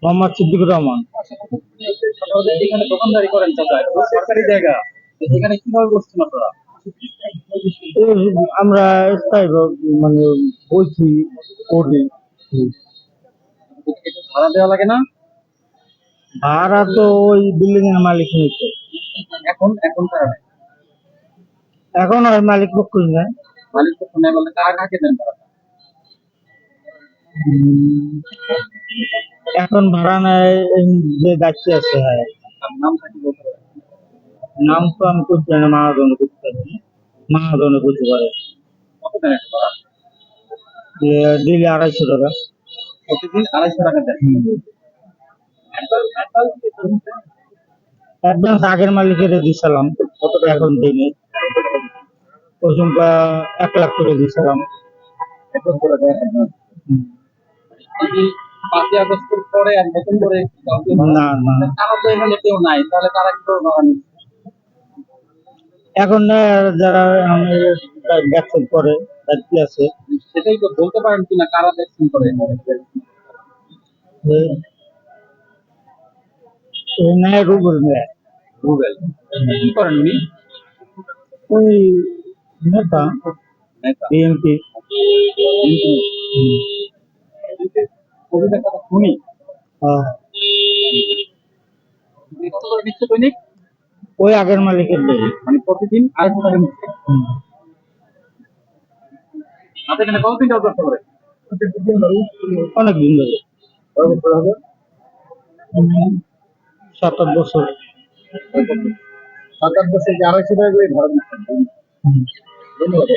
মোহাম্মদ সিদ্দিকুর রহমান। এখানে দোকানদারি করেন চাচা, সরকারি জায়গা, তো এখানে কিভাবে বসছেন আপনারা? আমরা স্থায়ী মানে বলছি করি। একটু ভাড়া দেওয়া লাগে না? ভাড়া তো ওই বিল্ডিং এর মালিক নিচ্ছে। এখন এখন কারা নেয়? এখন ওই মালিক পক্ষই না। মালিক তো নেয় বলতে কারা কাকে দেন তারা? এখন ভাড়া নেয় এই যে দায়িত্বে আছে। হ্যাঁ, তার নাম থাকি বলতে পারেন? নাম তো আমি করতে পারি না, মহাজনে করতে পারি, মহাজনে করতে পারে। কত দেন একটা ভাড়া? ডেলি 250 টাকা। প্রতিদিন 250 টাকা দেন। অ্যাডভান্স আগের মালিকের দিছিলাম, কত টাকা? এখন দিইনি। ওই সংখ্যা 1 লাখ করে দিছিলাম। এখন করে দেন advance। এই যে 5ই আগস্টের পরে আর নতুন করে কাউকে ভাড়া- না না, তারা তো এখানে কেউ নাই, তাহলে তারা কি করে ভাড়া নিচ্ছে? এখন যারা ব্যবসা করে দায়িত্বে আছে। সেটাই তো বলতে পারেন কিনা কারা দেখছেন করে? নেয় রুবেল নেয়। রুবেল কি করেন উনি? ওই নেতা, নেতা। বিএনপি। কবিতার কথা শুনি। কত করে নিচ্ছে দৈনিক? ওই আগের মালিকের দেবে। মানে প্রতিদিন 250 টাকা নিচ্ছে। আপনি এখানে কতদিন জব করতে পারে? অনেক দিন ধরে, কয় বছর হবে? 7-8 বছর। 7-8 বছর যে 250 টাকা করে ভাড়া নিচ্ছেন। ধন্যবাদ।